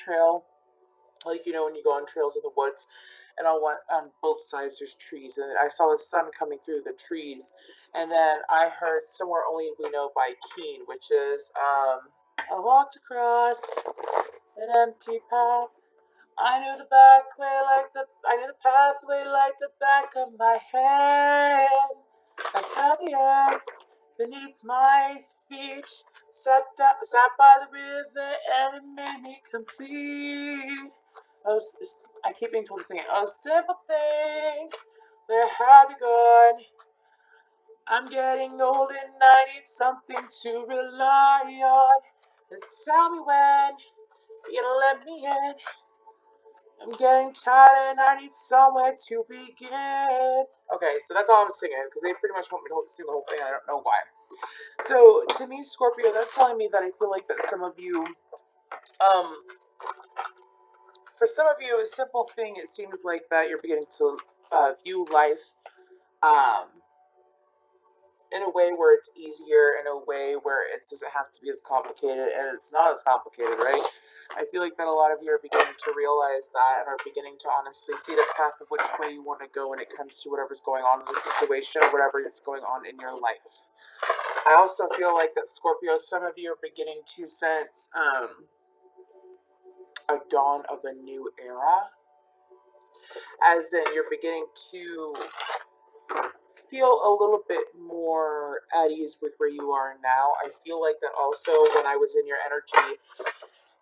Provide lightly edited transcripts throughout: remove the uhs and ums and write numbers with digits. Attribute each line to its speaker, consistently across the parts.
Speaker 1: trail, like you know when you go on trails in the woods, and on both sides there's trees, and I saw the sun coming through the trees, and then I heard "Somewhere Only We Know" by Keane, which is I walked across an empty path. I knew the pathway like the back of my hand. I felt the earth beneath my feet. Sat by the river and it made me complete. I keep being told to sing it. A simple thing, where have you gone? I'm getting old and I need something to rely on. Tell me when you'll let me in. I'm getting tired and I need somewhere to begin. Okay, so that's all I'm singing because they pretty much want me to sing the whole thing. I don't know why. So to me, Scorpio, that's telling me that I feel like that some of you, um, for some of you, a simple thing. It seems like that you're beginning to view life, um, in a way where it's easier, in a way where it doesn't have to be as complicated, and it's not as complicated, right? I feel like that a lot of you are beginning to realize that and are beginning to honestly see the path of which way you want to go when it comes to whatever's going on in the situation or whatever is going on in your life. I also feel like that Scorpio, some of you are beginning to sense a dawn of a new era, as in you're beginning to feel a little bit more at ease with where you are now. I feel like that also when I was in your energy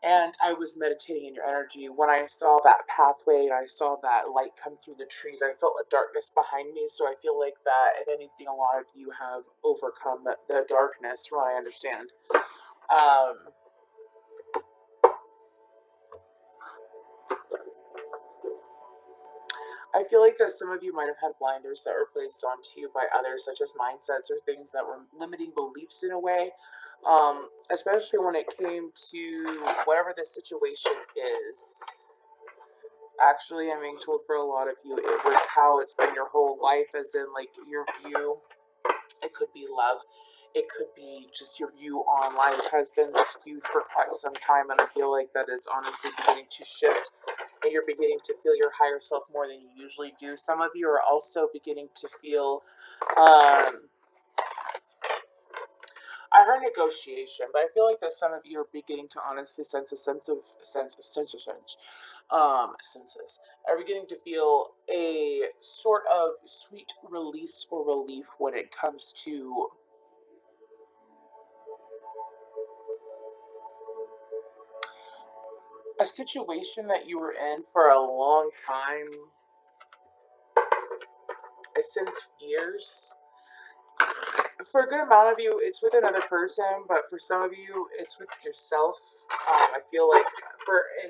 Speaker 1: and I was meditating in your energy, when I saw that pathway and I saw that light come through the trees, I felt a darkness behind me. So I feel like that, if anything, a lot of you have overcome the darkness, from what I understand. I feel like that some of you might have had blinders that were placed onto you by others, such as mindsets or things that were limiting beliefs in a way. Especially when it came to whatever the situation is. Actually, I'm being told for a lot of you, it was how it's been your whole life, as in, like, your view. It could be love. It could be just your view on life has been skewed for quite some time, and I feel like that is honestly beginning to shift, and you're beginning to feel your higher self more than you usually do. Some of you are also beginning to feel, I heard negotiation, but I feel like that some of you are beginning to honestly sense a senses are beginning to feel a sort of sweet release or relief when it comes to a situation that you were in for a long time. I sense years. For a good amount of you, it's with another person, but for some of you, it's with yourself. I feel like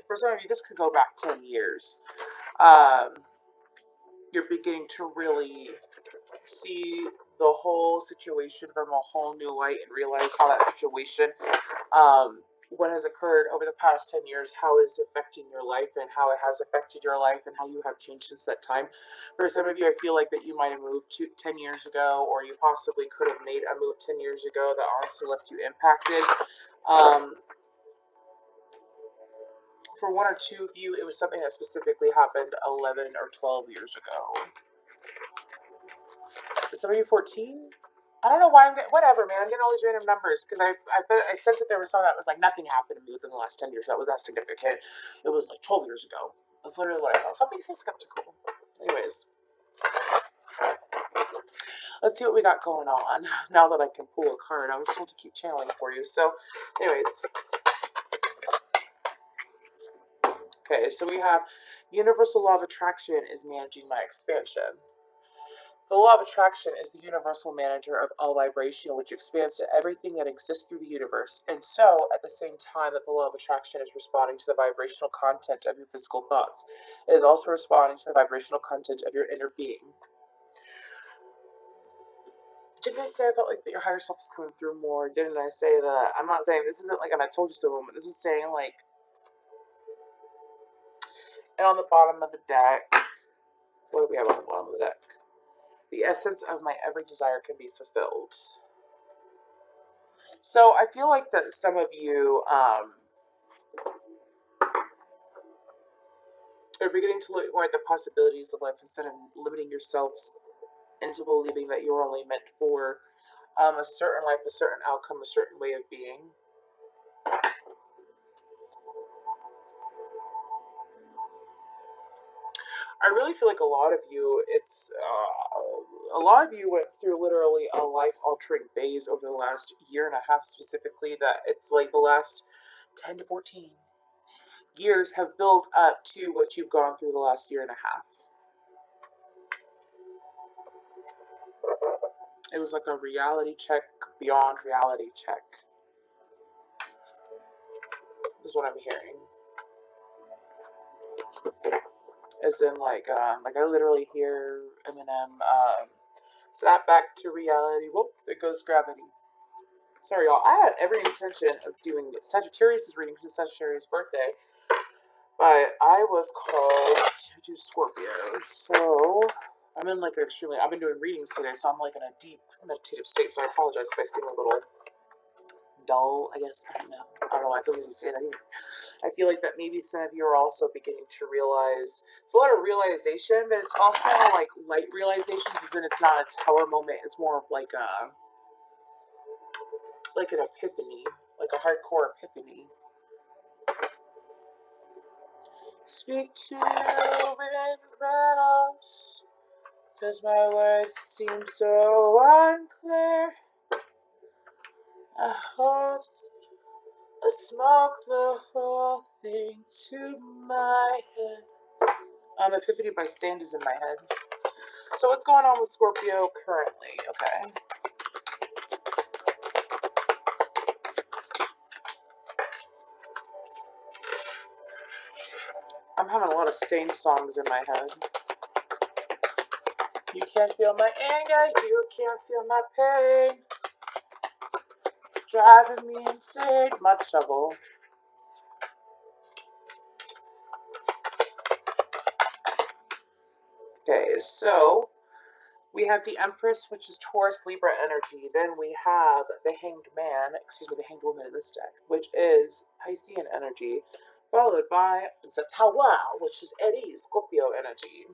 Speaker 1: for some of you, this could go back 10 years. Um, you're beginning to really see the whole situation from a whole new light and realize how that situation, what has occurred over the past 10 years, how it's affecting your life and how it has affected your life and how you have changed since that time. For some of you, I feel like that you might have moved 10 years ago, or you possibly could have made a move 10 years ago that honestly left you impacted. For one or two of you, it was something that specifically happened 11 or 12 years ago. Some of you 14? I don't know why I'm getting, whatever, man. I'm getting all these random numbers because I sensed that there was some that was like nothing happened to me within the last 10 years. That was that significant. It was like 12 years ago. That's literally what I thought. Something so skeptical. Anyways, let's see what we got going on now that I can pull a card. I was told to keep channeling for you. So, anyways. Okay, so we have universal law of attraction is managing my expansion. The law of attraction is the universal manager of all vibration, which expands to everything that exists through the universe. And so, at the same time that the law of attraction is responding to the vibrational content of your physical thoughts, it is also responding to the vibrational content of your inner being. Didn't I say I felt like that your higher self is coming through more? Didn't I say that? I'm not saying this isn't like an I told you so moment. This is saying like, and on the bottom of the deck, what do we have on the bottom of the deck? The essence of my every desire can be fulfilled. So I feel like that some of you, Or beginning to look more at the possibilities of life instead of limiting yourselves into believing that you're only meant for a certain life, a certain outcome, a certain way of being. I really feel like a lot of you, a lot of you went through literally a life altering phase over the last year and a half, specifically, that it's like the last 10 to 14 years have built up to what you've gone through the last year and a half. It was like a reality check beyond reality check, is what I'm hearing. As in, like I literally hear Eminem, snap back to reality. Whoop, there goes gravity. Sorry, y'all. I had every intention of doing Sagittarius' reading since Sagittarius' birthday, but I was called to do Scorpio. So I'm in like an extremely. I've been doing readings today, so I'm like in a deep meditative state. So I apologize if I seem a little dull. I guess I don't know. I don't know. I feel like I didn't say that either. I feel like that maybe some of you are also beginning to realize. It's a lot of realization, but it's also like light realizations. As in, it's not a tower moment. It's more of like an epiphany, like a hardcore epiphany. Speak to you in riddles, 'cause my words seem so unclear. I hold a smoke the whole thing to my head. Epiphany by Stand is in my head. So what's going on with Scorpio currently? Okay. I'm having a lot of Stain songs in my head. You can't feel my anger, you can't feel my pain. Driving me insane, much trouble. Okay, so we have the Empress, which is Taurus Libra energy. Then we have the Hanged Man, the Hanged Woman in this deck, which is Piscean energy, followed by the Tower, which is Aries, Scorpio energy.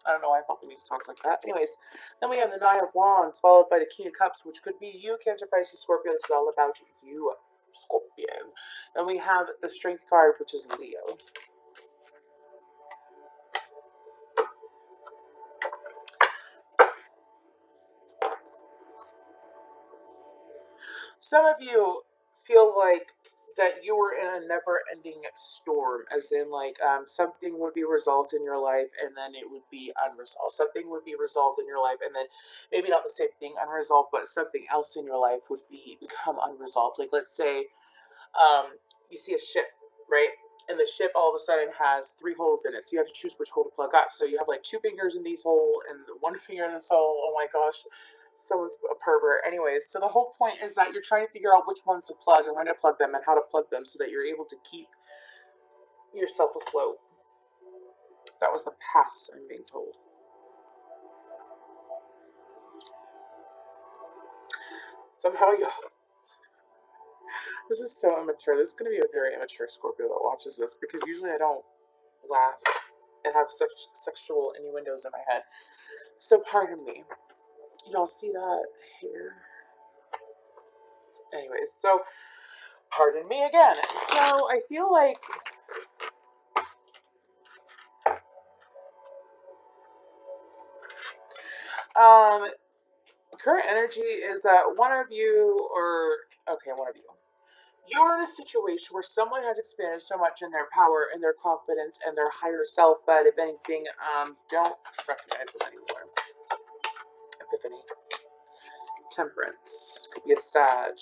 Speaker 1: I don't know why I thought we need to talk like that. Anyways, then we have the Nine of Wands, followed by the King of Cups, which could be you, Cancer, Pisces, Scorpio. This is all about you, Scorpio. Then we have the Strength card, which is Leo. Some of you feel like that you were in a never-ending storm, as in something would be resolved in your life and then it would be unresolved. Something would be resolved in your life and then maybe not the same thing unresolved, but something else in your life would become unresolved. Like let's say you see a ship, right? And the ship all of a sudden has 3 holes in it, so you have to choose which hole to plug up. So you have like 2 fingers in these hole and 1 finger in this hole. Oh my gosh, someone's a pervert. Anyways, so the whole point is that you're trying to figure out which ones to plug and when to plug them and how to plug them so that you're able to keep yourself afloat. That was the past, I'm being told. Somehow you. This is so immature. This is going to be a very immature Scorpio that watches this, because usually I don't laugh and have such sexual innuendos in my head. So pardon me. Y'all see that here? Anyways, so pardon me again. So I feel like current energy is that one of you, you're in a situation where someone has expanded so much in their power and their confidence and their higher self that if anything, don't recognize them anymore. Epiphany. Temperance. Could be a Sag.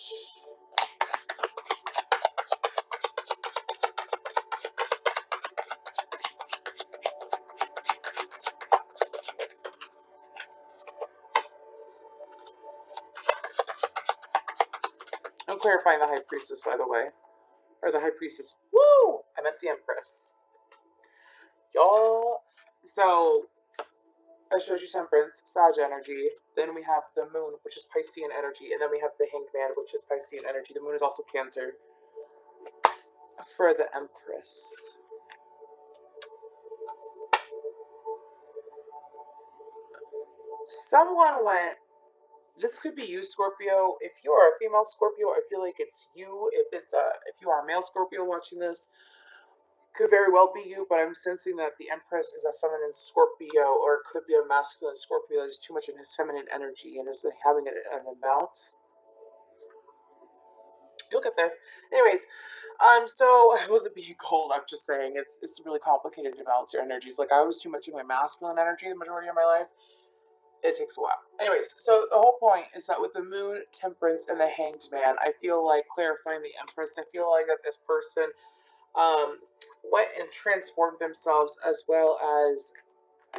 Speaker 1: I'm clarifying the High Priestess, by the way. Or the High Priestess. Woo! I meant the Empress. Y'all. So, I showed you Temperance, Sag energy. Then we have the Moon, which is Piscean energy. And then we have the Hanged Man, which is Piscean energy. The Moon is also Cancer. For the Empress. Someone went, this could be you, Scorpio. If you are a female Scorpio, I feel like it's you. If you are a male Scorpio watching this, could very well be you, but I'm sensing that the Empress is a feminine Scorpio, or it could be a masculine Scorpio that is too much in his feminine energy and is having an imbalance. You'll get there. Anyways, so I wasn't being cold. I'm just saying it's really complicated to balance your energies. Like I was too much in my masculine energy the majority of my life. It takes a while. Anyways, so the whole point is that with the Moon, Temperance, and the Hanged Man, I feel like clarifying the Empress. I feel like that this person um went and transformed themselves, as well as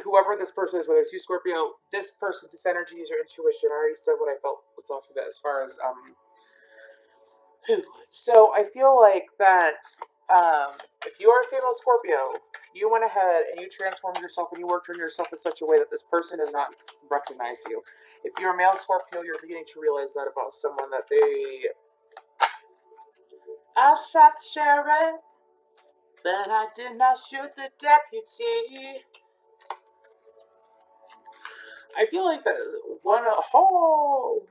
Speaker 1: whoever this person is, whether it's you, Scorpio. This person, this energy is your intuition. I already said what I felt was off of it as far as so I feel like that if you are a female Scorpio, you went ahead and you transformed yourself and you worked on yourself in such a way that this person does not recognize you. If you're a male Scorpio, you're beginning to realize that about someone, that they. I shot the sheriff, but I did not shoot the deputy. I feel like that one. Oh,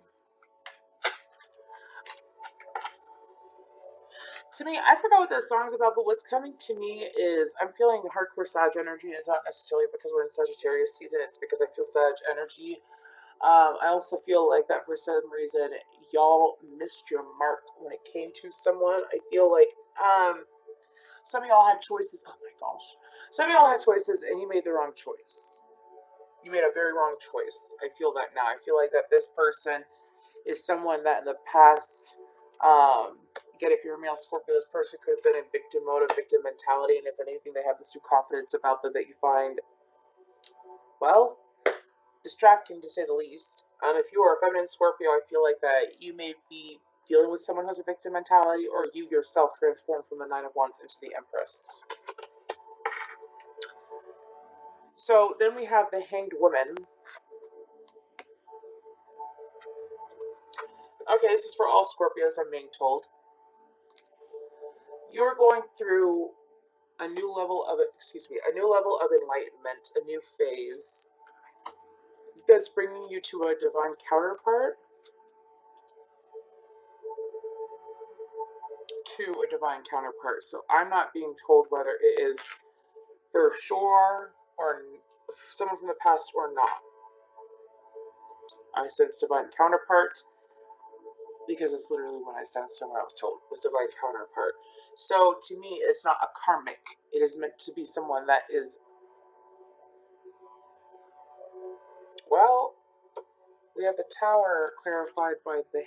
Speaker 1: to me, I forgot what this song's about, but what's coming to me is I'm feeling hardcore Sag energy. And it's not necessarily because we're in Sagittarius season, it's because I feel Sag energy. I also feel like that for some reason y'all missed your mark when it came to someone. I feel like some of y'all had choices. Oh my gosh. Some of y'all had choices and you made the wrong choice. You made a very wrong choice. I feel that now. I feel like that this person is someone that in the past, again, if you're a male Scorpio, this person could have been in victim mode, of victim mentality, and if anything, they have this new confidence about them that you find, well, distracting to say the least. If you are a feminine Scorpio, I feel like that you may be dealing with someone who has a victim mentality, or you yourself transformed from the Nine of Wands into the Empress. So then we have the Hanged Woman. Okay, this is for all Scorpios, I'm being told. You're going through a new level of enlightenment, a new phase that's bringing you to a divine counterpart, So I'm not being told whether it is for sure or someone from the past or not. I sense divine counterpart because it's literally what I sensed and what I was told was divine counterpart. So to me, it's not a karmic. It is meant to be someone that is, well, we have the Tower clarified by the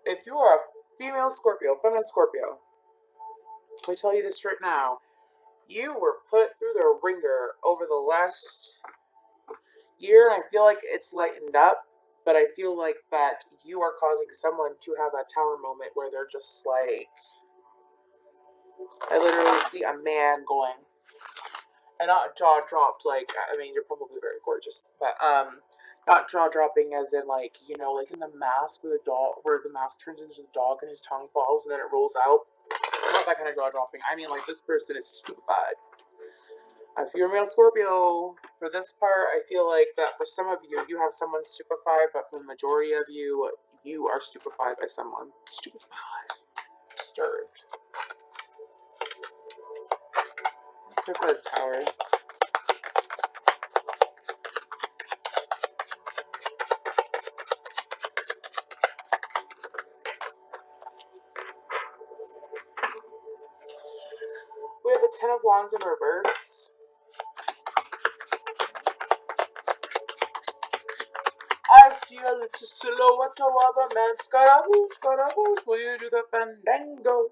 Speaker 1: if you are a female Scorpio, feminine Scorpio, I tell you this right now, you were put through the ringer over the last year, and I feel like it's lightened up, but I feel like that you are causing someone to have a Tower moment where they're just like, I literally see a man going, and not jaw dropped, like, I mean, you're probably very gorgeous, but, not jaw dropping as in, like, like in the mask where the mask turns into the dog and his tongue falls and then it rolls out. Not that kind of jaw dropping. I mean, like, this person is stupefied. If you're a male Scorpio, for this part, I feel like that for some of you, you have someone stupefied, but for the majority of you, you are stupefied by someone. Stupefied. Disturbed. Good for the Tower. We have the Ten of Wands in reverse. I see a little silhouette of a man. Scaramouche, Scaramouche, will you do the fandango?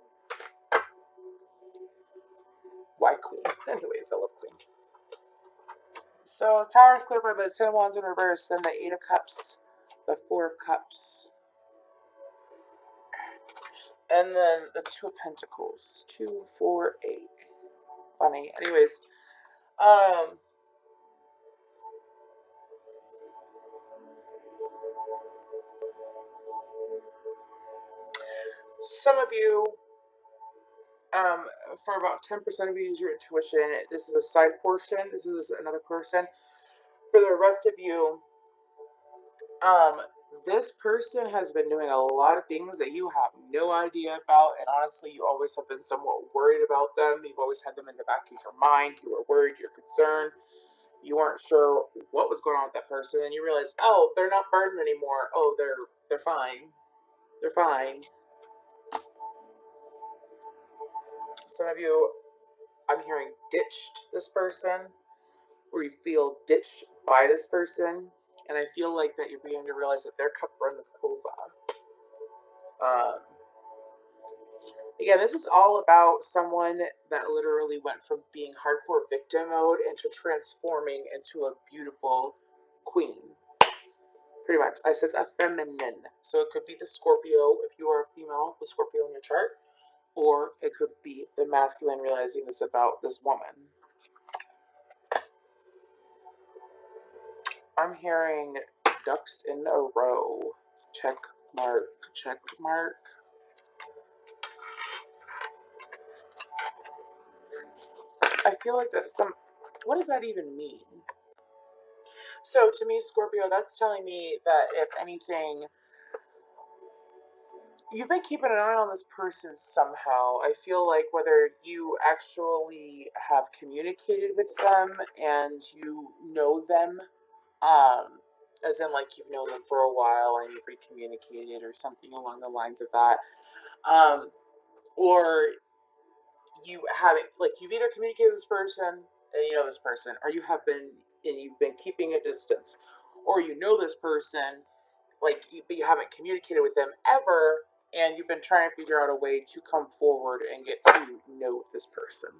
Speaker 1: Why Queen? Anyways, I love Queen. So Tower is clarified by the Ten of Wands in reverse, then the Eight of Cups, the Four of Cups, and then the Two of Pentacles. 2, 4, 8. Funny. Anyways, some of you, Um, for about 10% of you, use your intuition. This is a side portion. This is another person. For the rest of you, um, this person has been doing a lot of things that you have no idea about, and honestly, you always have been somewhat worried about them. You've always had them in the back of your mind. You were worried, you're concerned. You weren't sure what was going on with that person, and you realize, oh, they're not burdened anymore. Oh, they're fine. They're fine. Some of you, I'm hearing ditched this person, or you feel ditched by this person, and I feel like that you're beginning to realize that their cup runneth over. Um, Again, this is all about someone that literally went from being hardcore victim mode into transforming into a beautiful queen. Pretty much. I said a feminine. So it could be the Scorpio if you are a female, the Scorpio in your chart, or it could be the masculine realizing it's about this woman. I'm hearing ducks in a row. Check mark, check mark. I feel like that's some. What does that even mean? So to me, Scorpio, that's telling me that if anything, you've been keeping an eye on this person somehow. I feel like whether you actually have communicated with them and you know them, as in like you've known them for a while and you've recommunicated or something along the lines of that, or you haven't, like you've either communicated with this person and you know this person, or you have been and you've been keeping a distance, or you know this person but you haven't communicated with them ever, and you've been trying to figure out a way to come forward and get to know this person.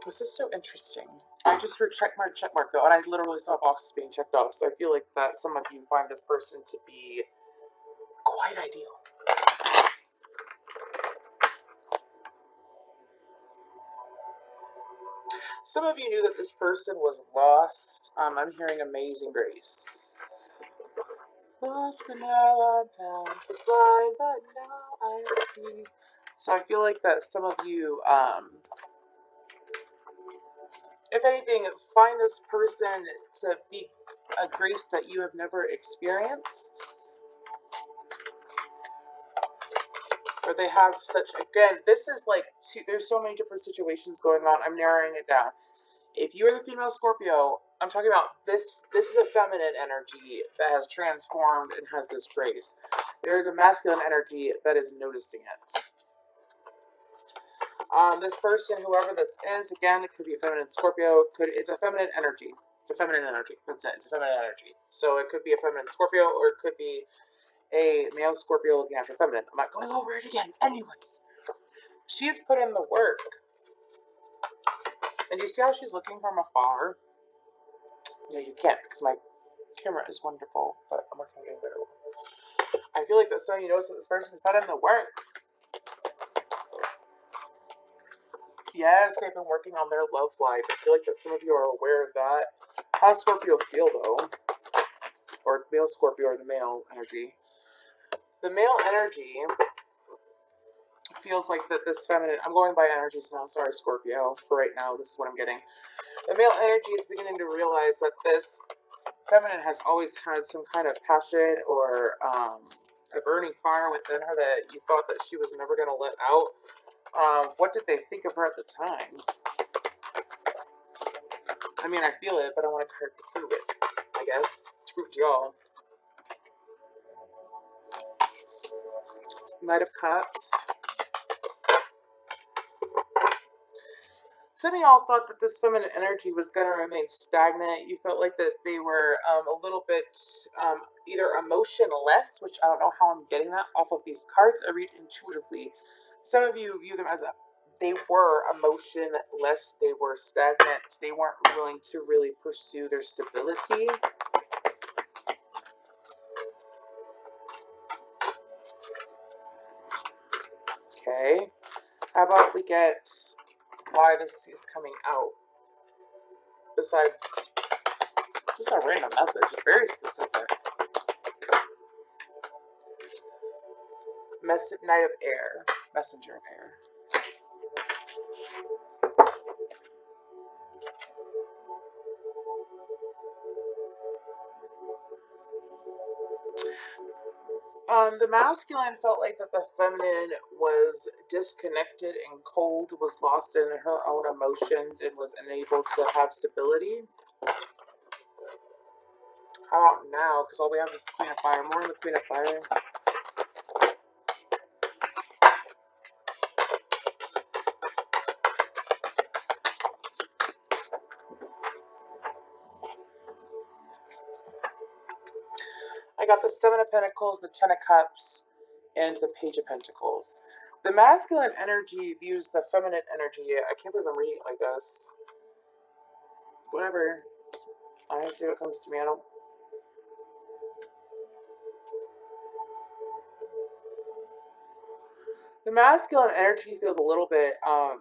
Speaker 1: This is so interesting. I just heard check mark though, and I literally saw boxes being checked off, so I feel like that some of you find this person to be quite ideal. Some of you knew that this person was lost. I'm hearing amazing grace. Lost but now I'm found. Was blind but now I see. So I feel like that some of you, if anything, find this person to be a grace that you have never experienced. Or they have such, again, this is like, there's so many different situations going on. I'm narrowing it down. If you're the female Scorpio, I'm talking about this is a feminine energy that has transformed and has this grace. There is a masculine energy that is noticing it. This person, whoever this is, again, it could be a feminine Scorpio. It's a feminine energy. It's a feminine energy. That's it. It's a feminine energy. So it could be a feminine Scorpio, or it could be a male Scorpio looking after feminine. I'm not going over it again. Anyways, she's put in the work. And you see how she's looking from afar? No, you can't because my camera is wonderful, but I'm working on getting better. I feel like that's so you notice that this person's put in the work. Yes, they've been working on their love life. I feel like that some of you are aware of that. How does Scorpio feel though? Or male Scorpio or the male energy? The male energy feels like that this feminine, I'm going by energies now, sorry Scorpio, for right now, this is what I'm getting. The male energy is beginning to realize that this feminine has always had some kind of passion or a burning fire within her that you thought that she was never going to let out. What did they think of her at the time? I mean, I feel it, but I want to card to prove it, I guess, to prove to y'all. Knight of Cups. Some of y'all thought that this feminine energy was going to remain stagnant. You felt like that they were a little bit either emotionless, which I don't know how I'm getting that off of these cards. I read intuitively. Some of you view them as they were emotionless. They were stagnant. They weren't willing to really pursue their stability. Okay. How about we get why this is coming out? Besides just a random message, it's very specific. Knight of Air. Messenger of Air. The masculine felt like that the feminine was disconnected and cold, was lost in her own emotions, and was unable to have stability. How about now? Because all we have is the Queen of Fire. More on the Queen of Fire. I got the Seven of Pentacles, the Ten of Cups, and the Page of Pentacles. The masculine energy views the feminine energy. I can't believe I'm reading it like this. Whatever. I see what comes to me. I don't. The masculine energy feels a little bit. I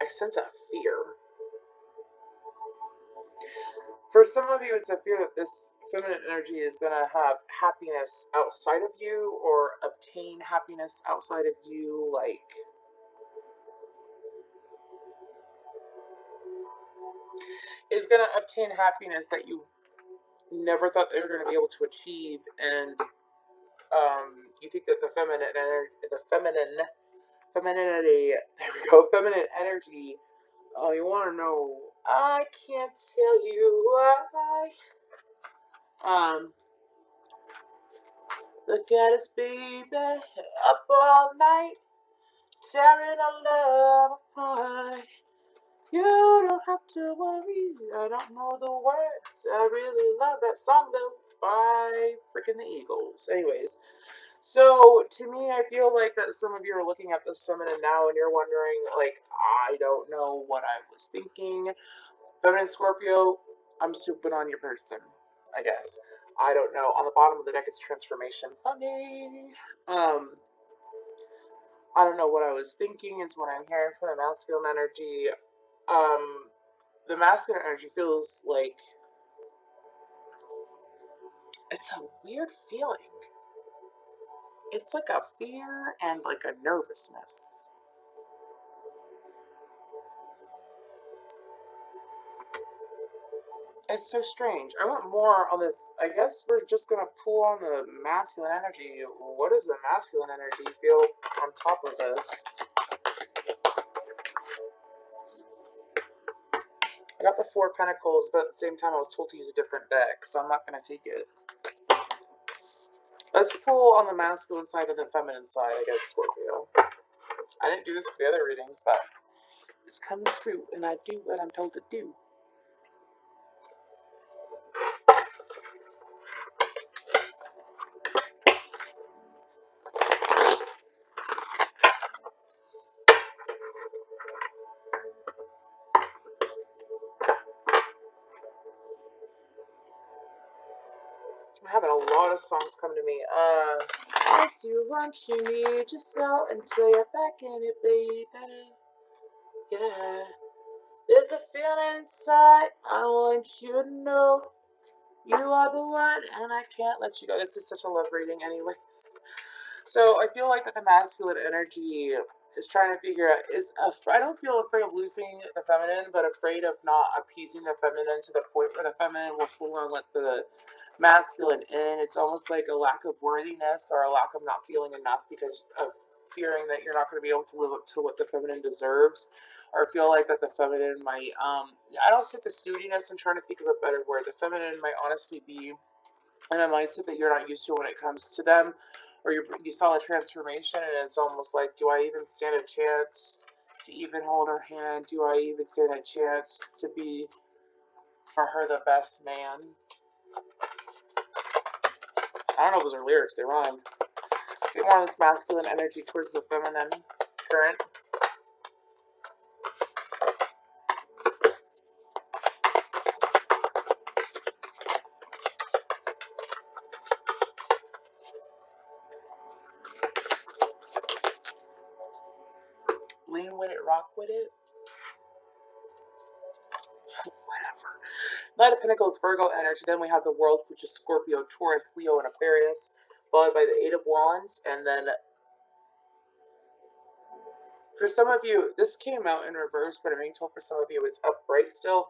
Speaker 1: sense a fear. For some of you, it's a fear that this feminine energy is going to have happiness outside of you or obtain happiness outside of you. Like, is going to obtain happiness that you never thought they were going to be able to achieve. And you think that the feminine energy, femininity, there we go, feminine energy. Oh, you want to know? I can't tell you why. Look at us, baby, up all night, tearing our love apart. You don't have to worry, I don't know the words. I really love that song though, by freaking the Eagles. Anyways, so to me, I feel like that some of you are looking at this feminine now and you're wondering, like, I don't know what I was thinking. Feminine Scorpio, I'm souping on your person, I guess. I don't know. On the bottom of the deck is transformation. Funny. I don't know what I was thinking is what I'm hearing from the masculine energy. The masculine energy feels like it's a weird feeling. It's like a fear and like a nervousness. It's so strange. I want more on this. I guess we're just gonna pull on the masculine energy. What does the masculine energy feel on top of this? I got the Four of Pentacles, but at the same time I was told to use a different deck, so I'm not gonna take it. Let's pull on the masculine side and the feminine side, I guess, Scorpio. I didn't do this for the other readings, but it's coming through, and I do what I'm told to do. I'm having a lot of songs come to me. Yes, you want, you need yourself until you're back in it, baby. Yeah. There's a feeling inside, I want you to know. You are the one, and I can't let you go. This is such a love reading, anyways. So I feel like that the masculine energy is trying to figure out I don't feel afraid of losing the feminine, but afraid of not appeasing the feminine to the point where the feminine will full on let the masculine in. It's almost like a lack of worthiness or a lack of not feeling enough because of fearing that you're not going to be able to live up to what the feminine deserves, or feel like that the feminine might I don't sense a snootiness. I'm trying to think of a better word. The feminine might honestly be in a mindset that you're not used to when it comes to them, or you saw a transformation and it's almost like, do I even stand a chance to even hold her hand? Do I even stand a chance to be for her the best man? I don't know if those are lyrics, they rhyme. See more of this masculine energy towards the feminine current. Lean with it, rock with it. Whatever. Knight of Pentacles, Virgo energy. Then we have the World, which is Scorpio, Taurus, Leo, and Aquarius. followed by the Eight of Wands, and then for some of you, this came out in reverse, but I'm being told for some of you it's upright still.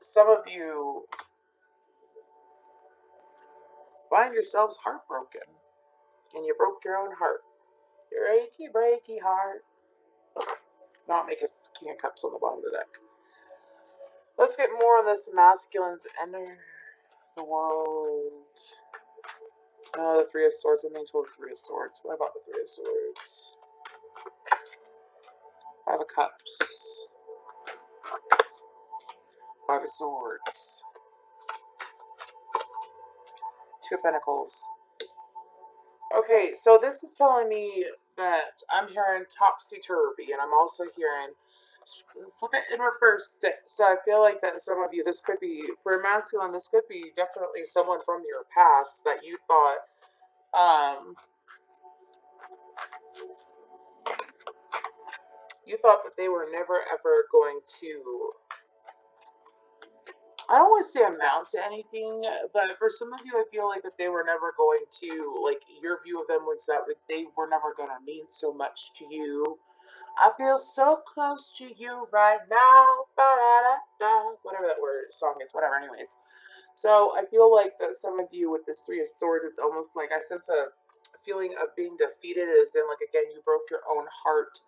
Speaker 1: Some of you find yourselves heartbroken, and you broke your own heart. Your achy, breaky heart. Not make a King of Cups on the bottom of the deck. Let's get more on this masculine's enter the world. No, the Three of Swords. I'm being told Three of Swords. What about the Three of Swords? Five of Cups. Five of Swords. Two of Pentacles. Okay, so this is telling me that I'm hearing topsy-turvy, and I'm also hearing flip it in reverse. So I feel like that some of you, this could be, for masculine, this could be definitely someone from your past that you thought, that they were never ever going to, I don't want to say amount to anything, but for some of you, I feel like that they were never going to, like, your view of them was that they were never going to mean so much to you. I feel so close to you right now, ba-da-da-da, whatever that word song is, whatever, anyways. So I feel like that some of you with this Three of Swords, it's almost like I sense a feeling of being defeated, as in, like, again, you broke your own heart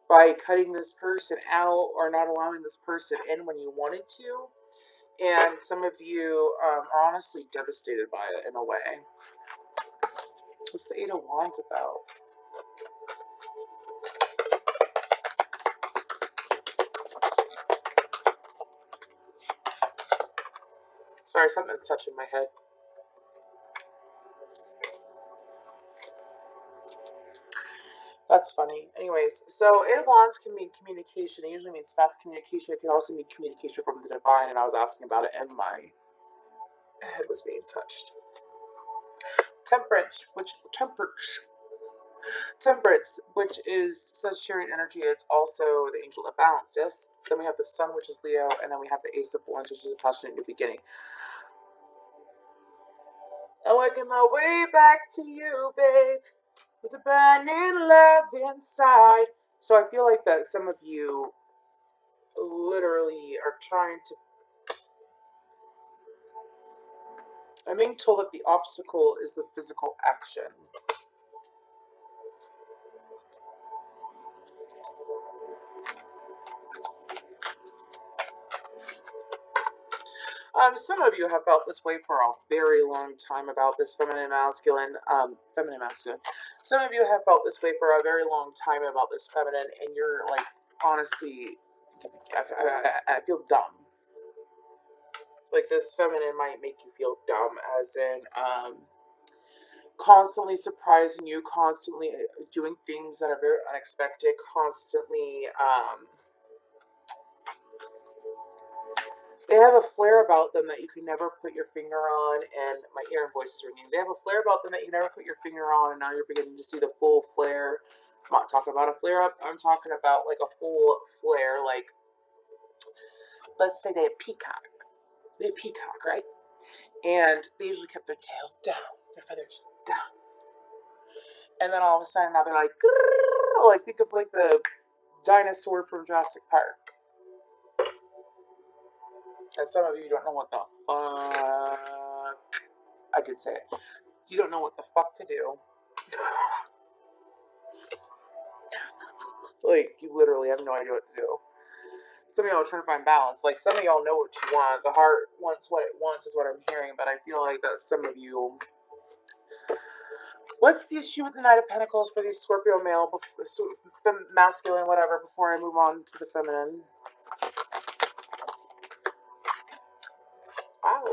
Speaker 1: by cutting this person out or not allowing this person in when you wanted to. And some of you are honestly devastated by it in a way. What's the Eight of Wands about? Sorry, something's touching my head. That's funny. Anyways, so Eight of Wands can mean communication. It usually means fast communication. It can also mean communication from the divine, and I was asking about it, and my head was being touched. Temperance, which is says chariot energy. It's also the angel of balance. Yes. Then we have the sun, which is Leo, and then we have the Ace of Wands, which is a passionate new beginning. I'm working my way back to you, babe, with a burning love inside. So I feel like that some of you literally are trying to. I'm being told that the obstacle is the physical action. Some of you have felt this way for a very long time about this feminine masculine. Some of you have felt this way for a very long time about this feminine, and you're like, honestly, I feel dumb. Like, this feminine might make you feel dumb, as in, constantly surprising you, constantly doing things that are very unexpected, constantly, they have a flair about them that you can never put your finger on, and my ear and voice is ringing. They have a flair about them that you never put your finger on, and now you're beginning to see the full flare. I'm not talking about a flare up, I'm talking about like a full flare, like, let's say they have peacock. They have peacock, right? And they usually kept their tail down, their feathers down. And then all of a sudden now they're like, grrr, like, think of like the dinosaur from Jurassic Park. And some of you don't know what the fuck. I did say it. You don't know what the fuck to do. Like, you literally have no idea what to do. Some of y'all are trying to find balance. Like, some of y'all know what you want. The heart wants what it wants, is what I'm hearing. But I feel like that some of you. What's the issue with the Knight of Pentacles for these Scorpio male, the masculine, whatever, before I move on to the feminine? Ow.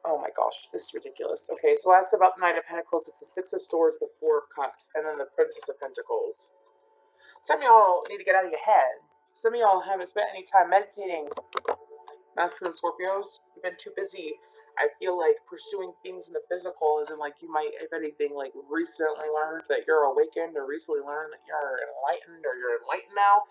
Speaker 1: Oh my gosh, this is ridiculous. Okay, so I asked about the Knight of Pentacles. It's the Six of Swords, the Four of Cups, and then the Princess of Pentacles. Some of y'all need to get out of your head. Some of y'all haven't spent any time meditating. Masculine Scorpios, you've been too busy. I feel like pursuing things in the physical is in, like, you might, if anything, like, recently learned that you're awakened, or recently learned that you're enlightened, or you're enlightened now.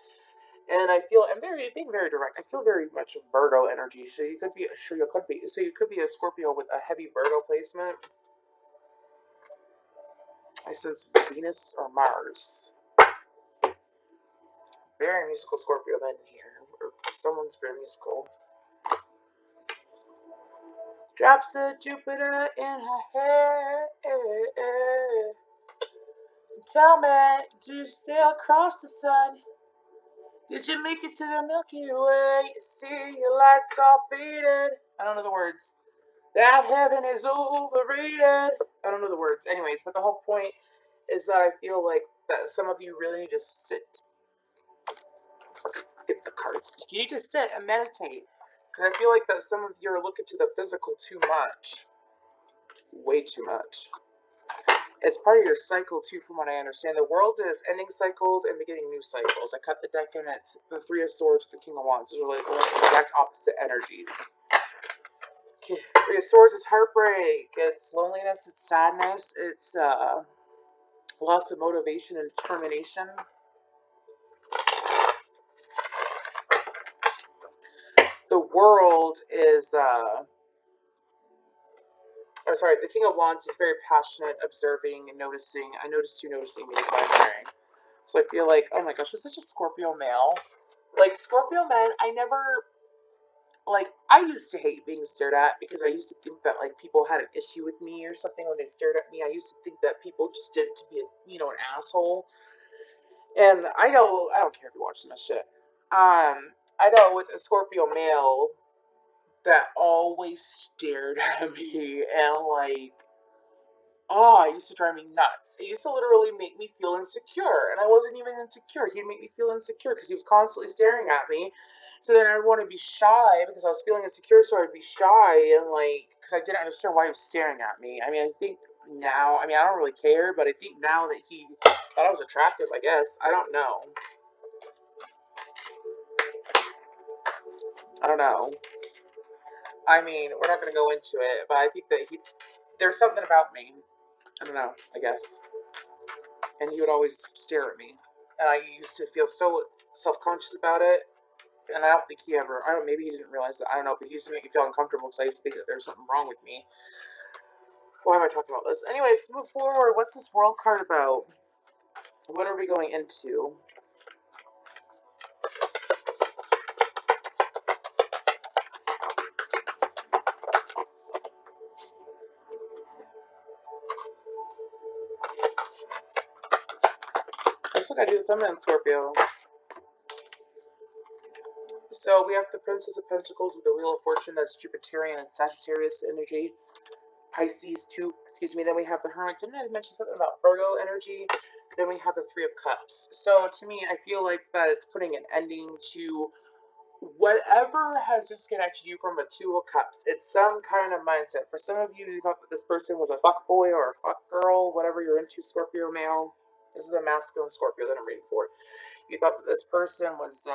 Speaker 1: And I feel I'm being very direct. I feel very much Virgo energy. So you could be a Scorpio with a heavy Virgo placement. I sense Venus or Mars. Very musical Scorpio men here. Or someone's very musical. Drops of Jupiter in her hair. Tell me, do you sail across the sun? Did you make it to the Milky Way? See your lights all faded. I don't know the words. That heaven is overrated. I don't know the words. Anyways, but the whole point is that I feel like that some of you really need to sit. Get the cards. You need to sit and meditate. Because I feel like that some of you are looking to the physical too much. Way too much. It's part of your cycle too, from what I understand. The world is ending cycles and beginning new cycles. I cut the deck and it's the Three of Swords, the King of Wands. Those are like exact opposite energies. Okay. Three of Swords is heartbreak. It's loneliness. It's sadness. It's loss of motivation and determination. The world is the King of Wands is very passionate, observing and noticing. I noticed you noticing me as I'm wearing. So I feel like, oh my gosh, this is such a Scorpio male. Like, Scorpio men, I used to hate being stared at because I used to think that, like, people had an issue with me or something when they stared at me. I used to think that people just did it to be, an asshole. And I know, I don't care if you're watching this shit. I know with a Scorpio male that always stared at me and, like, oh, it used to drive me nuts. It used to literally make me feel insecure, and I wasn't even insecure. He'd make me feel insecure because he was constantly staring at me. So then I'd want to be shy because I was feeling insecure, so I'd be shy and because I didn't understand why he was staring at me. I mean, I think now, I don't really care, but I think now that he thought I was attractive, I guess. I don't know. I don't know. I mean, we're not going to go into it, but I think that there's something about me. I don't know, I guess. And he would always stare at me. And I used to feel so self-conscious about it. And I don't think maybe he didn't realize that. I don't know, but he used to make me feel uncomfortable because I used to think that there was something wrong with me. Why am I talking about this? Anyways, move forward. What's this world card about? What are we going into? Looks like I do the feminine Scorpio. So we have the Princess of Pentacles with the Wheel of Fortune. That's Jupiterian and Sagittarius energy. Pisces too, excuse me. Then we have the Hermit. Didn't I mention something about Virgo energy? Then we have the Three of Cups. So to me, I feel like that it's putting an ending to whatever has disconnected you from a Two of Cups. It's some kind of mindset. For some of you, you thought that this person was a fuck boy or a fuck girl, whatever you're into, Scorpio male. This is a masculine Scorpio that I'm reading for. You thought that this person was,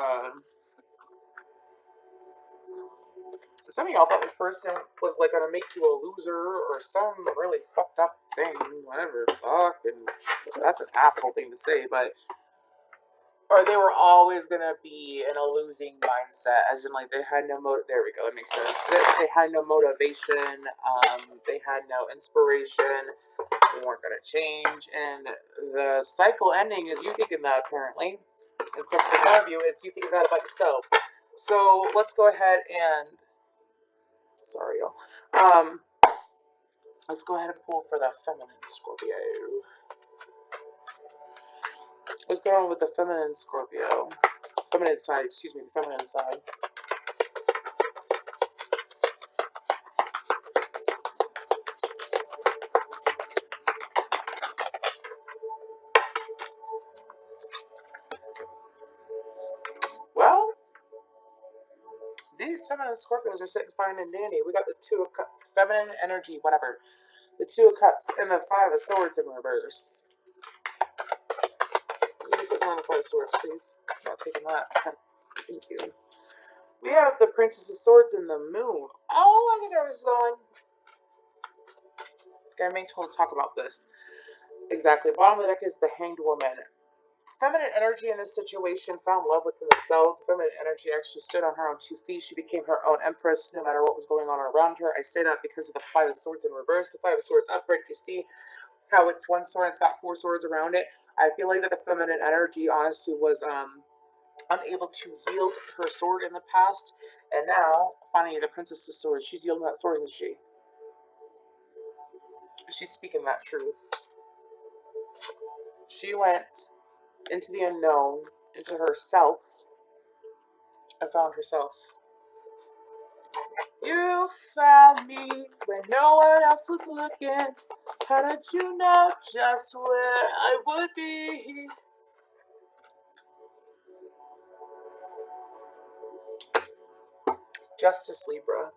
Speaker 1: some of y'all thought this person was like gonna make you a loser or some really fucked up thing, whatever, fuck, and that's an asshole thing to say, but or they were always gonna be in a losing mindset, as in like they had no there we go, that makes sense. They had no motivation, they had no inspiration, they weren't gonna change, and the cycle ending is you thinking that apparently. And so for some of you, it's you thinking that about yourself. So let's go ahead and sorry y'all. Let's go ahead and pull for the feminine Scorpio. What's going on with the feminine Scorpio? Feminine side, excuse me, the feminine side. Well, these feminine Scorpios are sitting fine and dandy. We got the Two of Cups, feminine energy, whatever. The Two of Cups and the Five of Swords in reverse. Give me something on the Five of Swords, please. I'm not taking that. Thank you. We have the Princess of Swords and the Moon. Oh, I think I was going. Okay, I'm being told to talk about this. Exactly. Bottom of the deck is the Hanged Woman. feminine energy in this situation found love within themselves. The feminine energy actually stood on her own 2 feet. She became her own empress no matter what was going on around her. I say that because of the Five of Swords in reverse. The Five of Swords upright, you see how it's one sword, it's got 4 swords around it. I feel like that the feminine energy honestly was unable to yield her sword in the past, and now finally the princess's sword. She's yielding that sword, isn't she? She's speaking that truth. She went into the unknown, into herself, and found herself. You found me when no one else was looking. How did you know just where I would be? Justice Libra.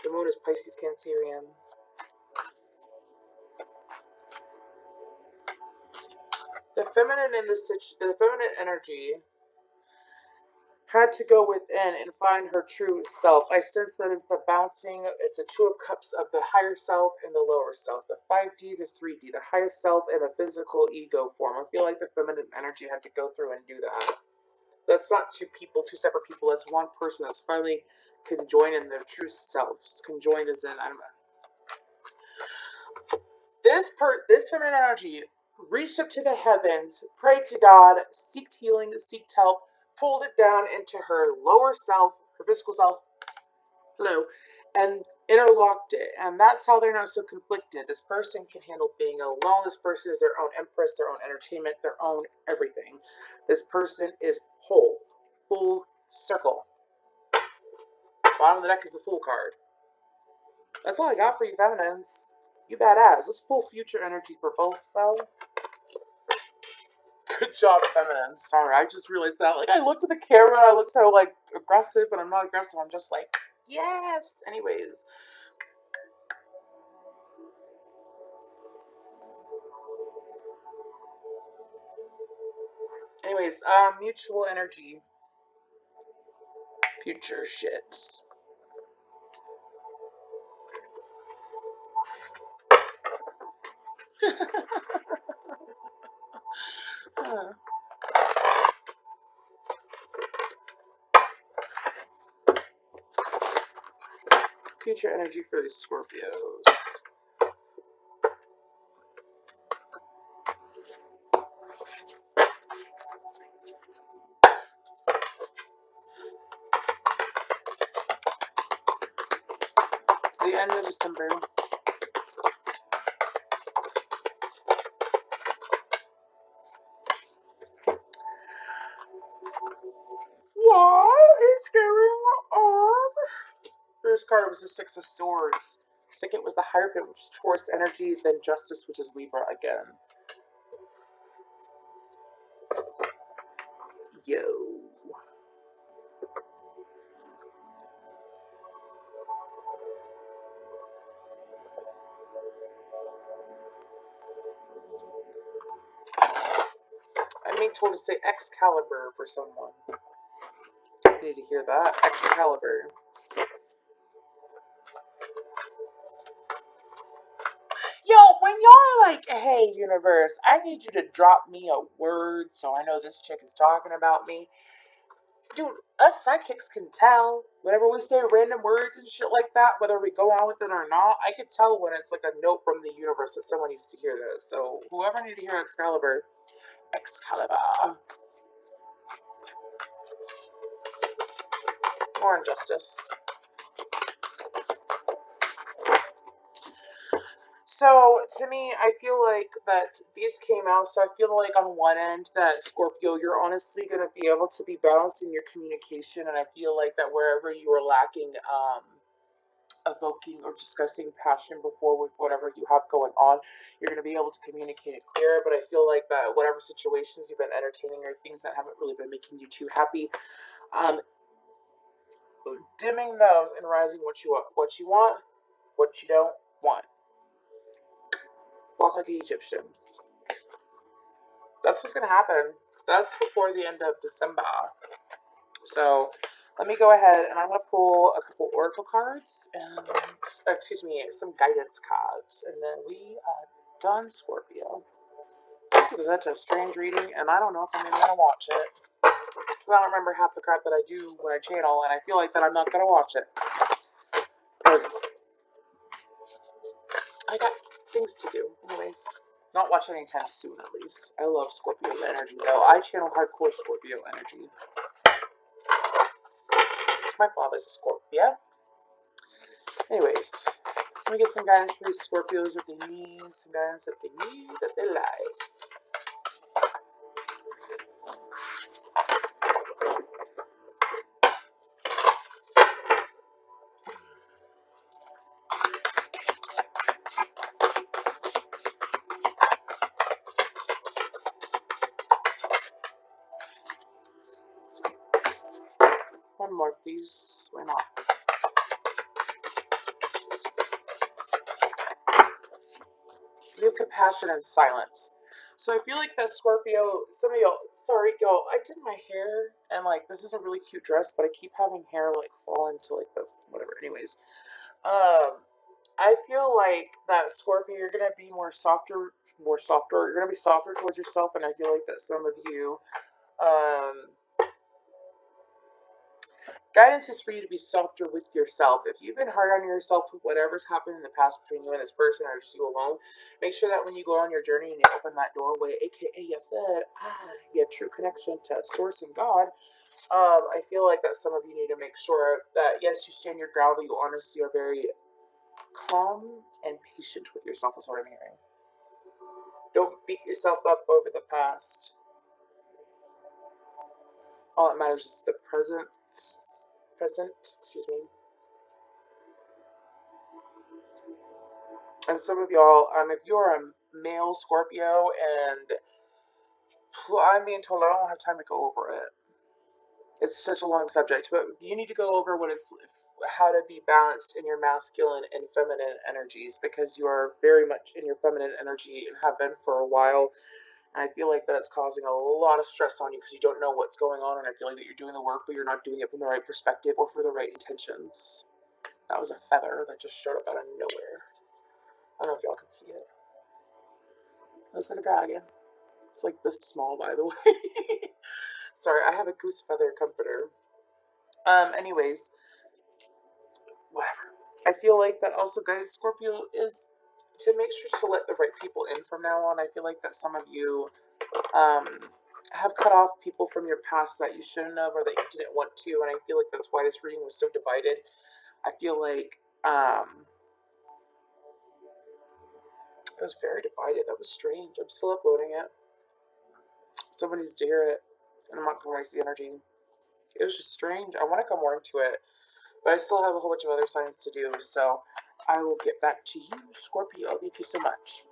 Speaker 1: The moon is Pisces Cancerian. The feminine energy had to go within and find her true self. I sense that it's the bouncing, it's the Two of Cups of the higher self and the lower self, the 5D, the 3D, the higher self, and the physical ego form. I feel like the feminine energy had to go through and do that. That's not two people, two separate people. That's one person that's finally conjoined in their true selves. Conjoined as in, I don't know. This feminine energy reached up to the heavens, prayed to God, seeked healing, seeked help, pulled it down into her lower self, her physical self, hello, and interlocked it. And that's how they're not so conflicted. This person can handle being alone. This person is their own empress, their own entertainment, their own everything. This person is whole, full circle. Bottom of the deck is the Fool card. That's all I got for you, feminines. You badass. Let's pull future energy for both, though. Good job, feminine. Sorry, I just realized that. Like, I looked at the camera, I look so, like, aggressive, but I'm not aggressive. I'm just like, yes. Anyways. Mutual energy. Future shit. Future energy for the Scorpios. It's the end of December. What is going on? First card was the Six of Swords. Second was the Hierophant, which is Taurus energy. Then Justice, which is Libra again. Yo. I'm being told to say Excalibur for someone. I need to hear that. Excalibur. Yo, when y'all are like, hey, universe, I need you to drop me a word so I know this chick is talking about me. Dude, us psychics can tell whenever we say random words and shit like that, whether we go on with it or not. I can tell when it's like a note from the universe that someone needs to hear this. So whoever needs to hear Excalibur, Excalibur. More injustice. So to me, I feel like that these came out. So I feel like on one end that Scorpio, you're honestly gonna be able to be balanced in your communication, and I feel like that wherever you are lacking, evoking or discussing passion before with whatever you have going on, you're gonna be able to communicate it clearer. But I feel like that whatever situations you've been entertaining or things that haven't really been making you too happy, um, dimming those and rising what you want, what you don't want. Walk like an Egyptian. That's what's gonna happen. That's before the end of December. So let me go ahead and I'm gonna pull a couple oracle cards and excuse me, some guidance cards, and then we are done, Scorpio. This This is such a strange reading, and I don't know if I'm even gonna watch it. Because I don't remember half the crap that I do when I channel, and I feel like that I'm not gonna watch it. Because I got things to do. Anyways, not watch anytime soon, at least. I love Scorpio energy, though. I channel hardcore Scorpio energy. My father's a Scorpio. Anyways, let me get some guidance for these Scorpios that they need. Some guidance that they need, that they like. One more, please. Why not? You have compassion and silence. So I feel like that Scorpio, some of y'all, sorry y'all, I did my hair, and like this is a really cute dress, but I keep having hair like fall into like the whatever. Anyways, I feel like that Scorpio, you're gonna be more softer. You're gonna be softer towards yourself, and I feel like that some of you, um, guidance is for you to be softer with yourself. If you've been hard on yourself with whatever's happened in the past between you and this person or just you alone, make sure that when you go on your journey and you open that doorway, aka you said, get true connection to Source and God. I feel like that some of you need to make sure that yes, you stand your ground, but you honestly are very calm and patient with yourself. Is what I'm hearing. Don't beat yourself up over the past. All that matters is the present. Excuse me. And some of y'all, if you're a male Scorpio, and I'm being told I don't have time to go over it. It's such a long subject, but you need to go over what it's how to be balanced in your masculine and feminine energies, because you are very much in your feminine energy and have been for a while. And I feel like that it's causing a lot of stress on you because you don't know what's going on, and I feel like that you're doing the work, but you're not doing it from the right perspective or for the right intentions. That was a feather that just showed up out of nowhere. I don't know if y'all can see it. It looks like a dragon. It's like this small, by the way. Sorry, I have a goose feather comforter. Anyways, whatever. I feel like that also, guys, Scorpio is to make sure to let the right people in from now on. I feel like that some of you, have cut off people from your past that you shouldn't have or that you didn't want to, and I feel like that's why this reading was so divided. I feel like, it was very divided. That was strange. I'm still uploading it. Someone needs to hear it, and I'm not going to waste the energy. It was just strange. I want to go more into it, but I still have a whole bunch of other signs to do, so I will get back to you, Scorpio. Thank you so much.